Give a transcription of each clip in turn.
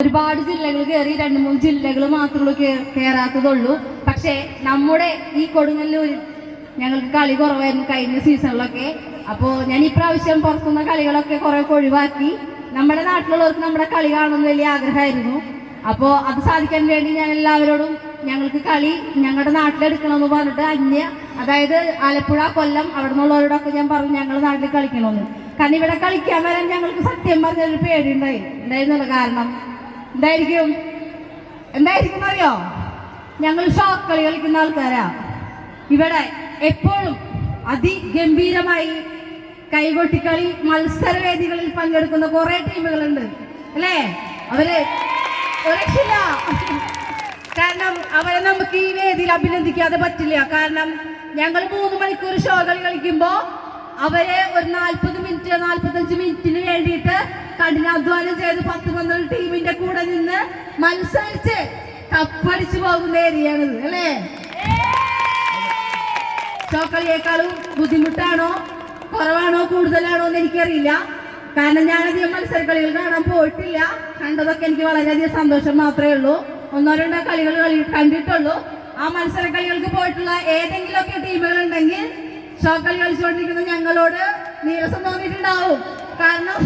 ഒരുപാട് ജില്ലകൾ കയറി 2-3 ജില്ലകൾ മാത്രമേ കയറാത്തതുള്ളൂ. പക്ഷേ നമ്മുടെ ഈ കൊടുങ്ങല്ലൂരിൽ ഞങ്ങൾക്ക് കളി കുറവായിരുന്നു കഴിഞ്ഞ സീസണിലൊക്കെ. അപ്പോൾ ഞാൻ ഈ പ്രാവശ്യം പുറത്തുനിന്ന കളികളൊക്കെ കുറെ ഒഴിവാക്കി നമ്മുടെ നാട്ടിലുള്ളവർക്ക് നമ്മുടെ കളി കാണുമെന്ന് വലിയ ആഗ്രഹമായിരുന്നു. അപ്പോൾ അത് സാധിക്കാൻ വേണ്ടി ഞാൻ എല്ലാവരോടും ഞങ്ങൾക്ക് കളി ഞങ്ങളുടെ നാട്ടിലെടുക്കണമെന്ന് പറഞ്ഞിട്ട് അതായത് ആലപ്പുഴ, കൊല്ലം അവിടെ നിന്നുള്ളവരോടൊക്കെ ഞാൻ പറഞ്ഞു ഞങ്ങളുടെ നാട്ടിൽ കളിക്കണമെന്ന്. കാരണം ഇവിടെ കളിക്കാൻ വരാൻ ഞങ്ങൾക്ക് സത്യം പറഞ്ഞൊരു ഉണ്ടായിരുന്നില്ല. കാരണം എന്തായിരിക്കും അറിയോ, ഞങ്ങൾ ഷോക്ക് കളി കളിക്കുന്ന ആൾക്കാരാ. ഇവിടെ എപ്പോഴും അതിഗംഭീരമായി കൈകൊട്ടിക്കളി മത്സരവേദികളിൽ പങ്കെടുക്കുന്ന കുറെ ടീമുകളുണ്ട് അല്ലേ. അവര് രക്ഷയില്ല. കാരണം അവരെ നമുക്ക് ഈ വേദിയിൽ അഭിനന്ദിക്കാതെ പറ്റില്ല. കാരണം ഞങ്ങൾ 3 മണിക്കൂർ ഷോ കളി കളിക്കുമ്പോ അവരെ ഒരു 40 മിനിറ്റ് 45 മിനിറ്റിന് വേണ്ടിയിട്ട് കഠിനാധ്വാനം ചെയ്ത് 10-12 ടീമിന്റെ കൂടെ നിന്ന് മത്സരിച്ച് കപ്പടിച്ചു പോകുന്ന ഏരിയയാണിത് അല്ലേ. ഷോ കളിയേക്കാളും ബുദ്ധിമുട്ടാണോ കുറവാണോ കൂടുതലാണോ എന്ന് എനിക്കറിയില്ല. കാരണം ഞാനധികം മത്സരക്കളികൾ കാണാൻ പോയിട്ടില്ല. കണ്ടതൊക്കെ എനിക്ക് വളരെയധികം സന്തോഷം മാത്രമേ ഉള്ളൂ. 1-2 കളികൾ കണ്ടിട്ടുള്ളൂ. ആ മത്സരക്കളികൾക്ക് പോയിട്ടുള്ള ഏതെങ്കിലുമൊക്കെ ടീമുകൾ ഉണ്ടെങ്കിൽ ഷോ കളി കളിച്ചുകൊണ്ടിരിക്കുന്ന ഞങ്ങളോട് നീരസം തോന്നിയിട്ടുണ്ടാവും. കാരണം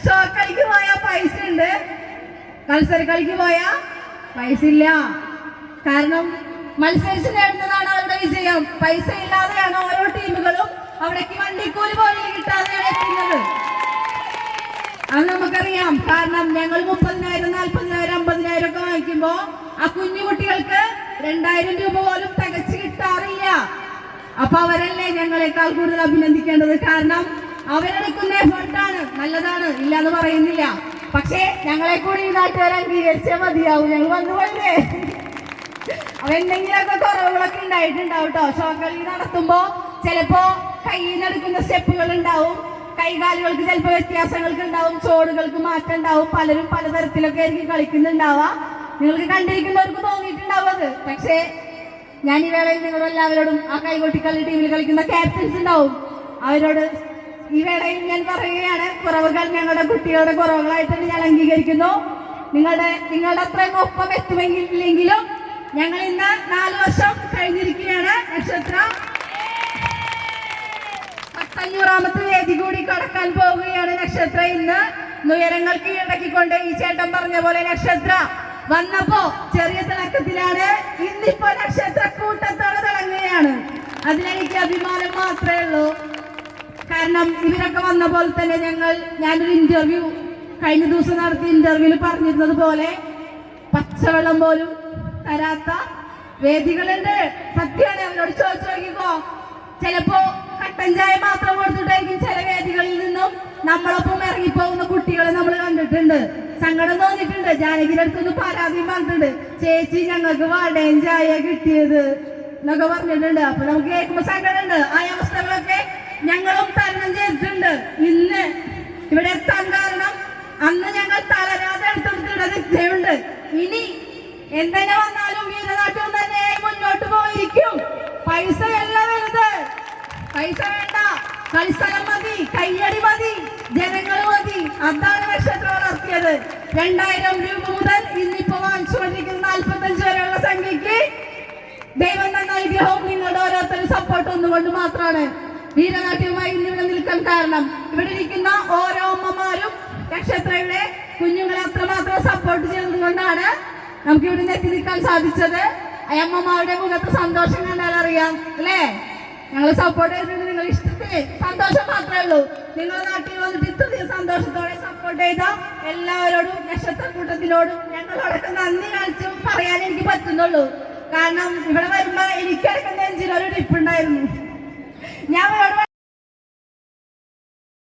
ഷോ കളിക്ക് പോയാൽ പൈസ ഉണ്ട്, മത്സരക്കളിക്ക് പോയാൽ പൈസ ഇല്ല. കാരണം മത്സരിച്ച് നേടുന്നതാണ് അവരുടെ വിജയം. പൈസ ഇല്ലാതെയാണ് ഓരോ ടീമുകളും അവിടേക്ക് വണ്ടിക്കൂലി പോലും കിട്ടാതെയാണ് എത്തുന്നത്. അത് നമുക്കറിയാം. കാരണം ഞങ്ങൾ 30,000, 40,000, 50,000 ഒക്കെ വാങ്ങിക്കുമ്പോ ആ കുഞ്ഞു കുട്ടികൾക്ക് 2,000 രൂപ പോലും തികച്ച് കിട്ടാറില്ല. അപ്പൊ അവരല്ലേ ഞങ്ങളെക്കാൾ കൂടുതൽ അഭിനന്ദിക്കേണ്ടത്. കാരണം അവരെടുക്കുന്ന എഫേർട്ടാണ്, നല്ലതാണ്, ഇല്ലാന്ന് പറയുന്നില്ല. പക്ഷേ ഞങ്ങളെ കൂടി ഈ നാട്ടുകാർ അംഗീകരിച്ചേ മതിയാവും. ഞങ്ങൾ വന്നുകൊണ്ടേ അവരെന്തെങ്കിലുമൊക്കെ കുറവുകളൊക്കെ ഉണ്ടായിട്ടുണ്ടാവും കേട്ടോ. ഷോ കളി നടത്തുമ്പോ ചിലപ്പോ കയ്യിലെടുക്കുന്ന സ്റ്റെപ്പുകൾ ഉണ്ടാവും, കൈകാലുകൾക്ക് ചിലപ്പോൾ വ്യത്യാസങ്ങൾക്ക് ഉണ്ടാവും, ചോടുകൾക്ക് മാറ്റം ഉണ്ടാവും. പലരും പലതരത്തിലൊക്കെ ആയിരിക്കും കളിക്കുന്നുണ്ടാവുക. നിങ്ങൾക്ക് കണ്ടിരിക്കുന്നവർക്ക് തോന്നിയിട്ടുണ്ടാവും അത്. പക്ഷേ ഞാൻ ഈ വേളയിൽ നിങ്ങളെല്ലാവരോടും ആ കൈകൊട്ടിക്കളി ടീമിൽ കളിക്കുന്ന ക്യാപ്റ്റൻസ് ഉണ്ടാവും, അവരോട് ഈ വേളയിൽ ഞാൻ പറയുകയാണ്, കുറവുകൾ ഞങ്ങളുടെ കുട്ടികളുടെ കുറവുകളായിട്ടാണ് ഞാൻ അംഗീകരിക്കുന്നു. നിങ്ങളുടെ അത്രയും ഒപ്പം എത്തുമെങ്കിലെങ്കിലും ഞങ്ങൾ ഇന്ന് 4 വർഷം കഴിഞ്ഞിരിക്കുകയാണ്. നക്ഷത്ര 500ാമത്തെ വേദി കൂടി കടക്കാൻ പോവുകയാണ്. നക്ഷത്ര ഇന്ന് ഉയരങ്ങൾ കീഴടക്കിക്കൊണ്ട് ഈ ചേട്ടൻ പറഞ്ഞ പോലെ നക്ഷത്ര വന്നപ്പോ ചെറിയ തിളക്കത്തിലാണ്. ഇന്നിപ്പോ നക്ഷത്ര കൂട്ടത്തോടെ തിളങ്ങുകയാണ്. അതിലെനിക്ക് അഭിമാനം മാത്രമേ ഉള്ളൂ. കാരണം ഇവരൊക്കെ വന്ന പോലെ തന്നെ ഞാനൊരു ഇന്റർവ്യൂ കഴിഞ്ഞ ദിവസം നടത്തിയ ഇന്റർവ്യൂവിൽ പറഞ്ഞിരുന്നത് പോലെ പച്ചവെള്ളം പോലും തരാത്ത വേദികളുണ്ട്. സത്യമാണ്. അവരോട് ചോദിച്ചു നോക്കിക്കോ. ചിലപ്പോ കട്ടൻ ചായ മാത്രം കൊടുത്തിട്ടായിരിക്കും ചില വേദികളിൽ നിന്നും നമ്മളൊപ്പം ഇറങ്ങിപ്പോകുന്ന കുട്ടികളെ നമ്മൾ കണ്ടിട്ടുണ്ട്. സങ്കടം തോന്നിയിട്ടുണ്ട്. ജാനകിയുടെ അടുത്തൊന്ന് പരാതിയും പറഞ്ഞിട്ടുണ്ട്, ചേച്ചി ഞങ്ങൾക്ക് വടയും ചായ കിട്ടിയത് എന്നൊക്കെ പറഞ്ഞിട്ടുണ്ട്. അപ്പൊ നമുക്ക് കേൾക്കുമ്പോ സങ്കടമുണ്ട്. ആ അവസ്ഥകളൊക്കെ ഞങ്ങളും തരണം ചെയ്തിട്ടുണ്ട്. ഇന്ന് ഇവിടെ എത്താൻ കാരണം അന്ന് ഞങ്ങൾ തളരാതെ എടുത്തെടുത്തിട്ടുണ്ട്. ഇനി എന്തെന്നെ വന്നാലും വീരനാട്യം തന്നെ മുന്നോട്ട് പോയിരിക്കും. പൈസ എല്ലാം വലുത്, പൈസ വേണ്ട, കളിസ്ഥലം മതി, കയ്യടി മതി, ജനങ്ങൾ മതി. അതാണ് നക്ഷത്ര വളർത്തിയത്. 2,000 രൂപ മുതൽ ഇന്നിപ്പോ വാങ്ങിച്ചുകൊണ്ടിരിക്കുന്ന 45 വരെയുള്ള സംഖ്യക്ക് ദൈവം തന്ന അനുഗ്രഹവും നിങ്ങളുടെ ഓരോരുത്തരും സപ്പോർട്ട് ഒന്നുകൊണ്ട് മാത്രമാണ് വീരനാട്യവുമായി ഇന്നിവിടെ നിൽക്കാൻ കാരണം. ഇവിടെ ഇരിക്കുന്ന ഓരോ അമ്മമാരും നക്ഷത്രയുടെ കുഞ്ഞുങ്ങളെ അത്രമാത്രം സപ്പോർട്ട് ചെയ്തതുകൊണ്ടാണ് നമുക്ക് ഇവിടെ എത്തി നിൽക്കാൻ സാധിച്ചത്. അമ്മമാരുടെ മുഖത്ത് സന്തോഷം കണ്ടാൽ അറിയാം അല്ലേ. ഞങ്ങൾ സപ്പോർട്ട് ചെയ്തിട്ടുണ്ട്. നിങ്ങൾ ഇഷ്ടത്തിന് സന്തോഷം മാത്രമേ ഉള്ളൂ. നിങ്ങളുടെ നാട്ടിൽ വന്നിട്ട് ഇത്രയും സന്തോഷത്തോടെ സപ്പോർട്ട് ചെയ്ത എല്ലാവരോടും നക്ഷത്രക്കൂട്ടത്തിനോടും ഞങ്ങളോടൊക്കെ നന്ദി കാണിച്ചു പറയാൻ എനിക്ക് പറ്റുന്നുള്ളൂ. കാരണം ഇവിടെ വരുമ്പോ എനിക്കിടക്കുന്ന നെഞ്ചിലൊരു ടിപ്പുണ്ടായിരുന്നു. ഞാൻ